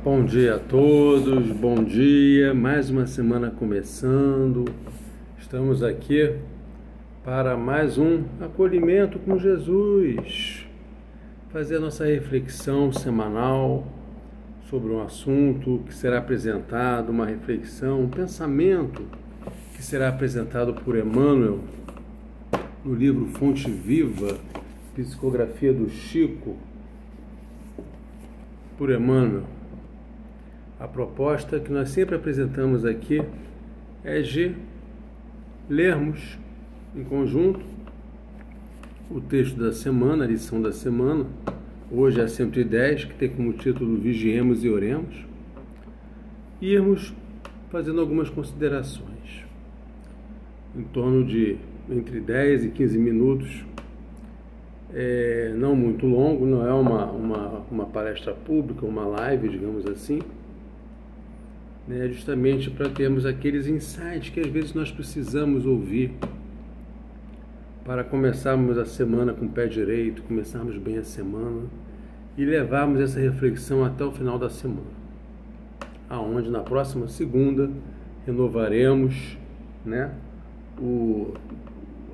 Bom dia a todos, bom dia, mais uma semana começando. Estamos aqui para mais um acolhimento com Jesus, fazer a nossa reflexão semanal sobre um assunto que será apresentado, uma reflexão, um pensamento que será apresentado por Emmanuel no livro Fonte Viva, Psicografia do Chico, por Emmanuel. A proposta que nós sempre apresentamos aqui é de lermos em conjunto o texto da semana, a lição da semana. Hoje é a 110, que tem como título Vigiemos e Oremos, e irmos fazendo algumas considerações em torno de entre 10 e 15 minutos, não muito longo, não é uma palestra pública, uma live, digamos assim, justamente para termos aqueles insights que às vezes nós precisamos ouvir para começarmos a semana com o pé direito, começarmos bem a semana e levarmos essa reflexão até o final da semana, aonde na próxima segunda renovaremos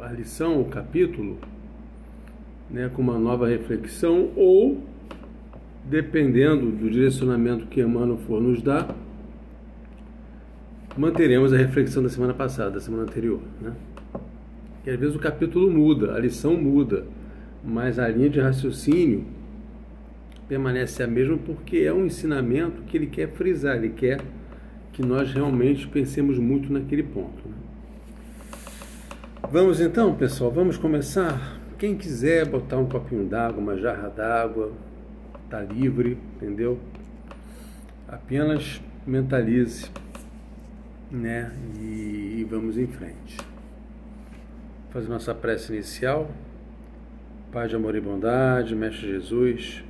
a lição, o capítulo, com uma nova reflexão, ou, dependendo do direcionamento que Emmanuel for nos dar, manteremos a reflexão da semana passada, da semana anterior. E às vezes o capítulo muda, a lição muda, mas a linha de raciocínio permanece a mesma, porque é um ensinamento que ele quer frisar, ele quer que nós realmente pensemos muito naquele ponto. Vamos então, pessoal, vamos começar. Quem quiser botar um copinho d'água, uma jarra d'água, está livre, entendeu? Apenas mentalize, e vamos em frente. Fazer nossa prece inicial. Pai de amor e bondade, Mestre Jesus,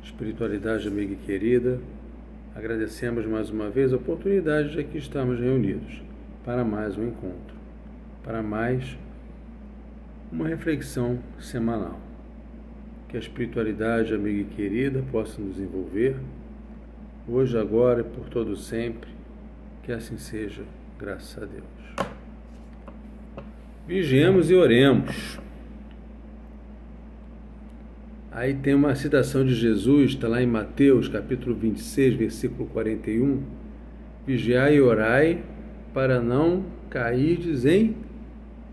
espiritualidade amiga e querida, agradecemos mais uma vez a oportunidade de aqui estarmos reunidos para mais um encontro, para mais uma reflexão semanal. Que a espiritualidade amiga e querida possa nos envolver, hoje, agora e por todo sempre. Que assim seja, graças a Deus. Vigiemos e oremos. Aí tem uma citação de Jesus, está lá em Mateus, capítulo 26, versículo 41. Vigiai e orai, para não cairdes em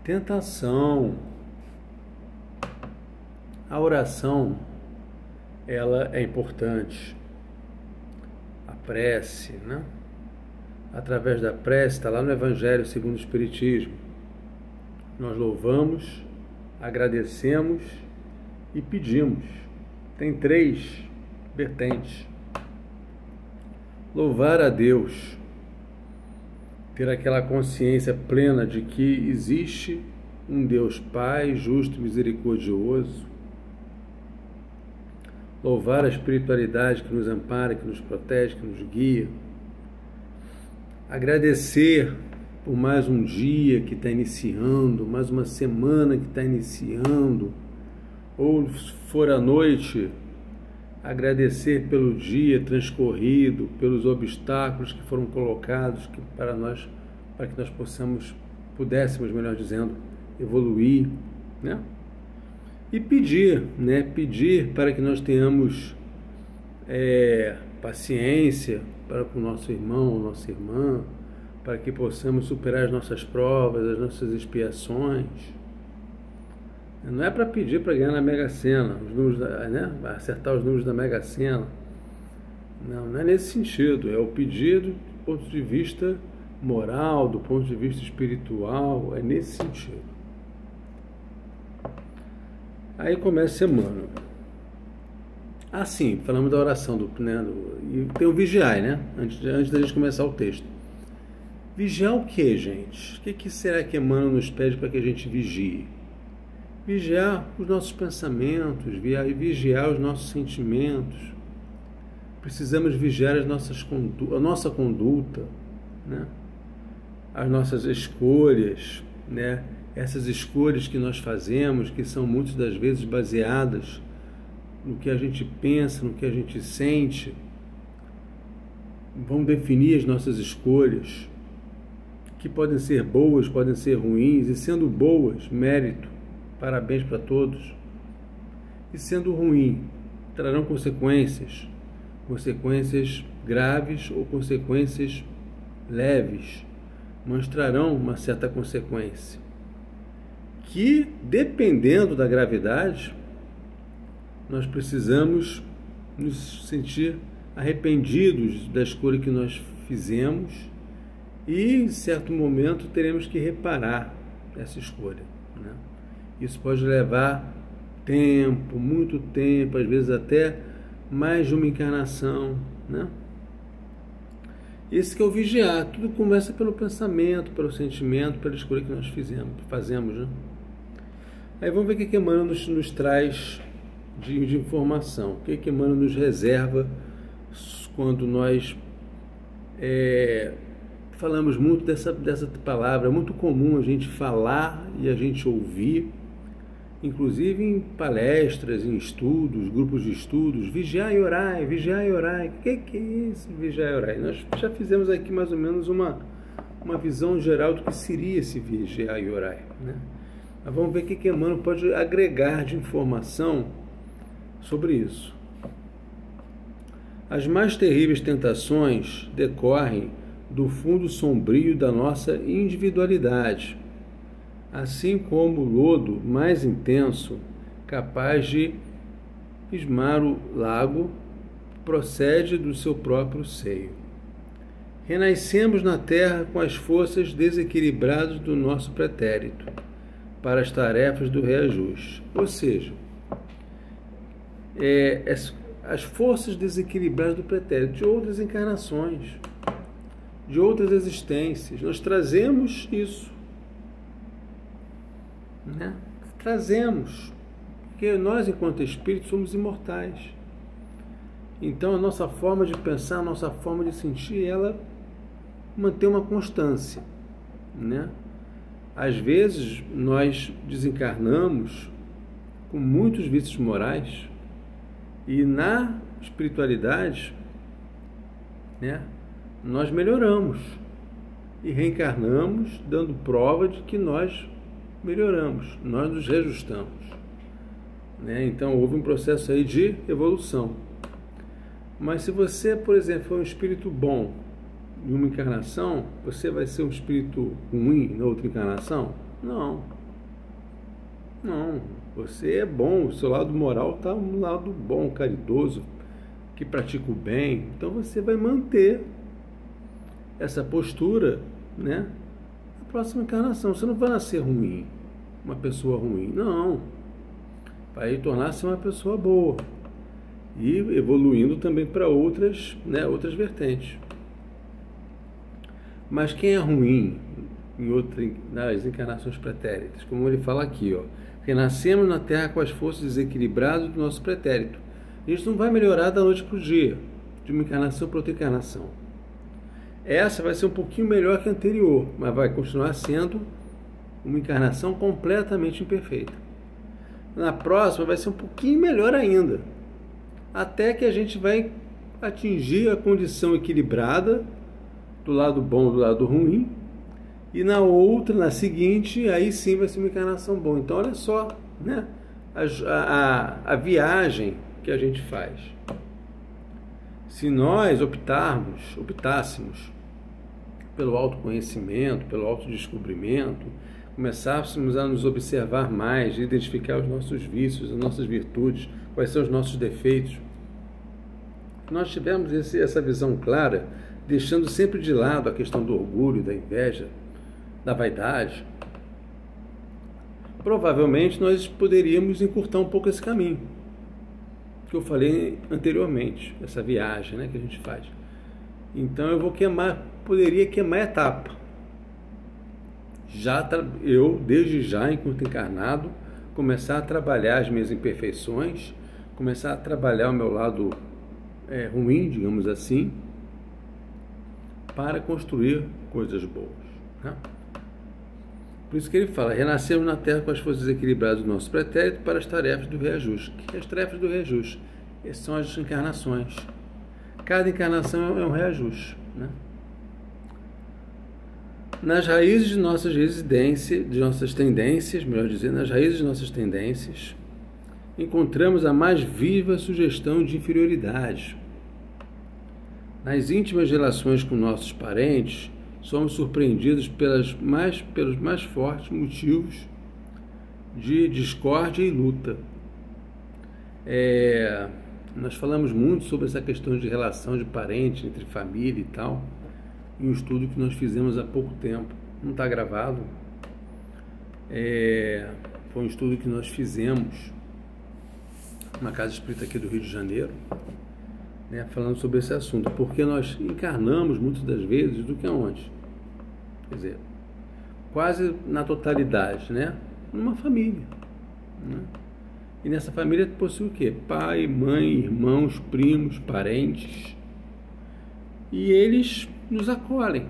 tentação. A oração, ela é importante. A prece, Através da prece, está lá no Evangelho segundo o Espiritismo. Nós louvamos, agradecemos e pedimos. Tem 3 vertentes. Louvar a Deus, ter aquela consciência plena de que existe um Deus Pai, justo e misericordioso. Louvar a espiritualidade que nos ampara, que nos protege, que nos guia. Agradecer por mais um dia que está iniciando, mais uma semana que está iniciando, ou se for à noite, agradecer pelo dia transcorrido, pelos obstáculos que foram colocados para que nós pudéssemos, melhor dizendo, evoluir, E pedir, pedir para que nós tenhamos paciência para com o nosso irmão ou nossa irmã, para que possamos superar as nossas provas, as nossas expiações. Não é para pedir para ganhar na Mega Sena, os números acertar os números da Mega Sena. Não é nesse sentido. É o pedido do ponto de vista moral, do ponto de vista espiritual, é nesse sentido. Aí começa a semana. Sim, falamos da oração, e tem o vigiar, antes da gente começar o texto. Vigiar o que, gente? O que será que Emmanuel nos pede para que a gente vigie? Vigiar os nossos pensamentos, vigiar os nossos sentimentos. Precisamos vigiar a nossa conduta, as nossas escolhas, essas escolhas que nós fazemos, que são muitas das vezes baseadas no que a gente pensa, no que a gente sente, vão definir as nossas escolhas, que podem ser boas, podem ser ruins, e sendo boas, mérito, parabéns para todos, e sendo ruim, trarão consequências graves ou consequências leves, mas trarão uma certa consequência, que, dependendo da gravidade, nós precisamos nos sentir arrependidos da escolha que nós fizemos e, em certo momento, teremos que reparar essa escolha, né? Isso pode levar tempo, muito tempo, às vezes até mais de uma encarnação, né? Esse que é o vigiar. Tudo começa pelo pensamento, pelo sentimento, pela escolha que nós fazemos, né? Aí vamos ver o que Emmanuel nos traz de informação, o que Emmanuel nos reserva quando nós falamos muito dessa palavra. É muito comum a gente falar e a gente ouvir, inclusive em palestras, em estudos, grupos de estudos, vigiai e orai, vigiai e orai. O que é isso, vigiai e orai? Nós já fizemos aqui mais ou menos uma visão geral do que seria esse vigiai e orai, né? Mas vamos ver o que Emmanuel pode agregar de informação sobre isso. As mais terríveis tentações decorrem do fundo sombrio da nossa individualidade, assim como o lodo mais intenso, capaz de esmar o lago, procede do seu próprio seio. Renascemos na terra com as forças desequilibradas do nosso pretérito, para as tarefas do reajuste. Ou seja, as forças desequilibradas do pretérito, de outras encarnações, de outras existências. Nós trazemos isso, né? Trazemos, porque nós, enquanto espíritos, somos imortais. Então, a nossa forma de pensar, a nossa forma de sentir, ela mantém uma constância, né? Às vezes, nós desencarnamos com muitos vícios morais e na espiritualidade, né, nós melhoramos e reencarnamos dando prova de que nós melhoramos, nós nos reajustamos, né? Então houve um processo aí de evolução. Mas se você, por exemplo, for um espírito bom em uma encarnação, você vai ser um espírito ruim na outra encarnação? Não. Não. Você é bom, o seu lado moral está no lado bom, caridoso, que pratica o bem. Então você vai manter essa postura, né, na próxima encarnação. Você não vai nascer ruim, uma pessoa ruim. Não. Vai tornar-se uma pessoa boa. E evoluindo também para outras, né, outras vertentes. Mas quem é ruim nas encarnações pretéritas, como ele fala aqui, ó, renascemos na Terra com as forças desequilibradas do nosso pretérito. Isso não vai melhorar da noite para o dia, de uma encarnação para outra encarnação. Essa vai ser um pouquinho melhor que a anterior, mas vai continuar sendo uma encarnação completamente imperfeita. Na próxima vai ser um pouquinho melhor ainda, até que a gente vai atingir a condição equilibrada do lado bom, do lado ruim, e na outra, na seguinte, aí sim vai ser uma encarnação boa. Então olha só, né, a viagem que a gente faz. Se nós optássemos pelo autoconhecimento, pelo autodescobrimento, começássemos a nos observar mais, identificar os nossos vícios, as nossas virtudes, quais são os nossos defeitos, nós tivermos essa visão clara, deixando sempre de lado a questão do orgulho, da inveja, da vaidade, provavelmente nós poderíamos encurtar um pouco esse caminho que eu falei anteriormente, essa viagem, né, que a gente faz. Então eu poderia queimar a etapa. Eu, desde já, enquanto encarnado, começar a trabalhar as minhas imperfeições, começar a trabalhar o meu lado ruim, digamos assim, para construir coisas boas, né? Por isso que ele fala, renascemos na Terra com as forças equilibradas do nosso pretérito para as tarefas do reajuste. Que as tarefas do reajuste? Essas são as encarnações. cada encarnação é um reajuste, né? Nas raízes de nossas residências, de nossas tendências, melhor dizer, nas raízes de nossas tendências, encontramos a mais viva sugestão de inferioridade. Nas íntimas relações com nossos parentes, somos surpreendidos pelos mais fortes motivos de discórdia e luta. Nós falamos muito sobre essa questão de relação de parente, entre família e tal, em um estudo que nós fizemos há pouco tempo. Não está gravado. Foi um estudo que nós fizemos numa casa espírita aqui do Rio de Janeiro, né, falando sobre esse assunto, porque nós encarnamos muitas das vezes do que aonde? Quer dizer, quase na totalidade, né, numa família, né? E nessa família possui o quê? Pai, mãe, irmãos, primos, parentes, e eles nos acolhem.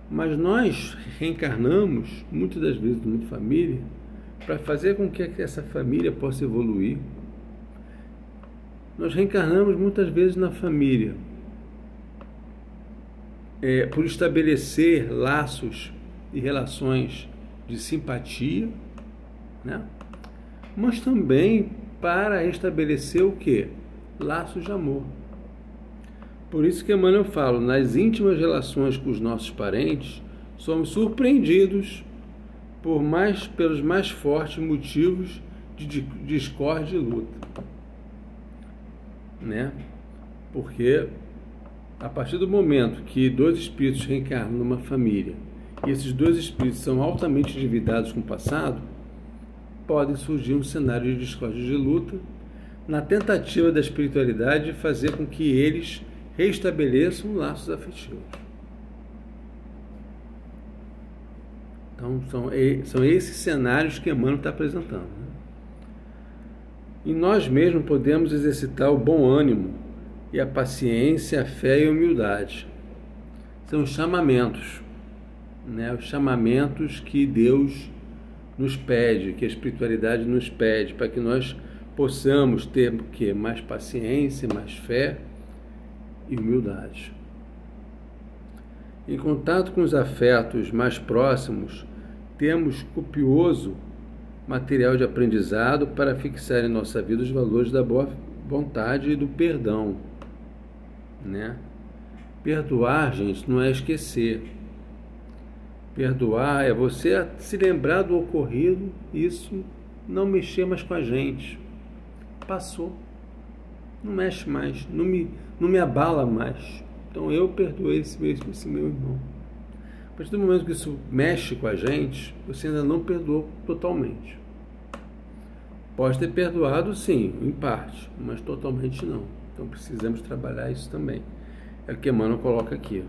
Mas nós reencarnamos muitas das vezes numa família para fazer com que essa família possa evoluir. Nós reencarnamos muitas vezes na família por estabelecer laços e relações de simpatia, né? Mas também para estabelecer o quê? Laços de amor. Por isso que Emmanuel fala, nas íntimas relações com os nossos parentes, somos surpreendidos pelos mais fortes motivos de discórdia e luta, né? Porque a partir do momento que dois espíritos reencarnam numa família e esses dois espíritos são altamente endividados com o passado, pode surgir um cenário de discórdia e de luta na tentativa da espiritualidade de fazer com que eles restabeleçam laços afetivos. Então, são esses cenários que Emmanuel está apresentando, né? E nós mesmos podemos exercitar o bom ânimo e a paciência, a fé e a humildade. São os chamamentos, né? Os chamamentos que Deus nos pede, que a espiritualidade nos pede, para que nós possamos ter o quê? Mais paciência, mais fé e humildade. Em contato com os afetos mais próximos, temos copioso material de aprendizado para fixar em nossa vida os valores da boa vontade e do perdão, né? Perdoar, gente, não é esquecer. Perdoar é você se lembrar do ocorrido, isso não mexer mais com a gente. Passou. Não mexe mais, não me abala mais. Então eu perdoei esse meu irmão. A partir do momento que isso mexe com a gente, você ainda não perdoou totalmente. Pode ter perdoado, sim, em parte, mas totalmente não. Então precisamos trabalhar isso também. É o que Emmanuel coloca aqui.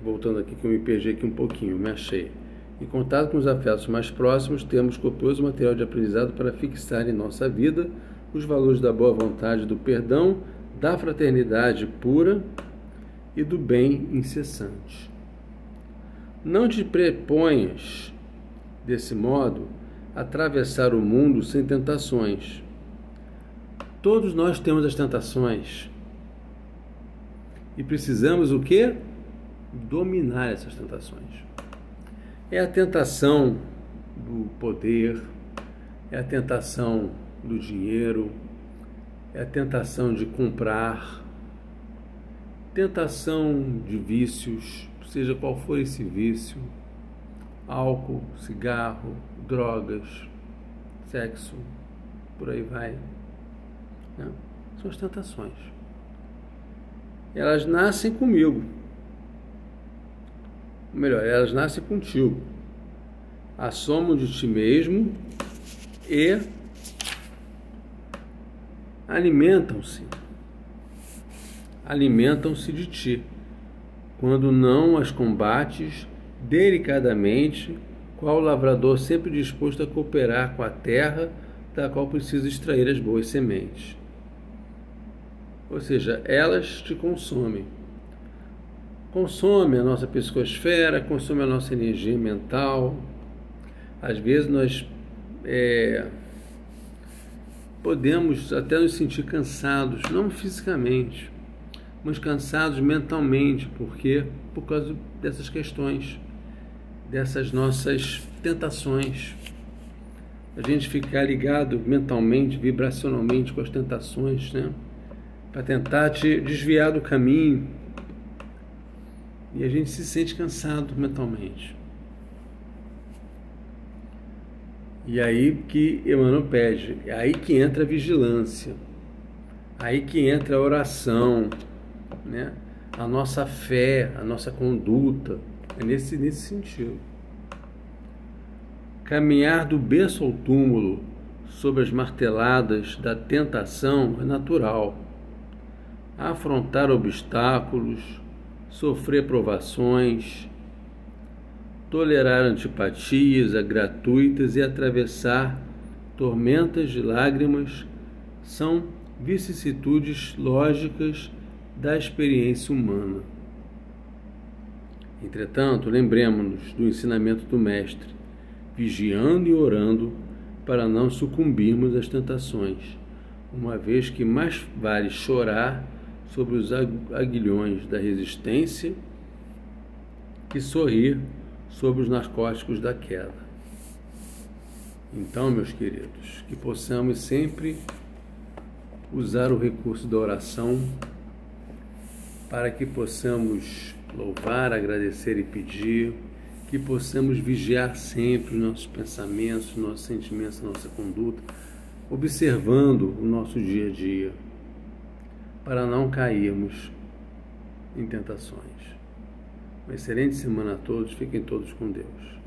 Voltando aqui, que eu me perdi aqui um pouquinho, me achei. Em contato com os afetos mais próximos, temos copioso material de aprendizado para fixar em nossa vida os valores da boa vontade, do perdão, da fraternidade pura e do bem incessante. Não te preponhas, desse modo, a atravessar o mundo sem tentações. Todos nós temos as tentações. E precisamos o quê? Dominar essas tentações. É a tentação do poder, é a tentação do dinheiro, é a tentação de comprar, tentação de vícios, seja qual for esse vício, álcool, cigarro, drogas, sexo, por aí vai, né? São as tentações. Elas nascem comigo. Melhor, elas nascem contigo. Assomam de ti mesmo e alimentam-se de ti, quando não as combates delicadamente, qual lavrador sempre disposto a cooperar com a terra, da qual precisa extrair as boas sementes. Ou seja, elas te consomem. Consome a nossa psicosfera, consome a nossa energia mental. Às vezes nós podemos até nos sentir cansados, não fisicamente, mas cansados mentalmente, porque por causa dessas questões, dessas nossas tentações. A gente ficar ligado mentalmente, vibracionalmente com as tentações, né? Para tentar te desviar do caminho. E a gente se sente cansado mentalmente. E aí que Emmanuel pede, é aí que entra a vigilância, aí que entra a oração, né? A nossa fé, a nossa conduta, é nesse sentido. Caminhar do berço ao túmulo sob as marteladas da tentação é natural. Afrontar obstáculos, sofrer provações, tolerar antipatias gratuitas e atravessar tormentas de lágrimas são vicissitudes lógicas da experiência humana. Entretanto, lembremos-nos do ensinamento do Mestre, vigiando e orando para não sucumbirmos às tentações, uma vez que mais vale chorar sobre os aguilhões da resistência que sorrir sobre os narcóticos da queda. Então, meus queridos, que possamos sempre usar o recurso da oração para que possamos louvar, agradecer e pedir, que possamos vigiar sempre os nossos pensamentos, os nossos sentimentos, a nossa conduta, observando o nosso dia a dia, para não cairmos em tentações. Uma excelente semana a todos, fiquem todos com Deus.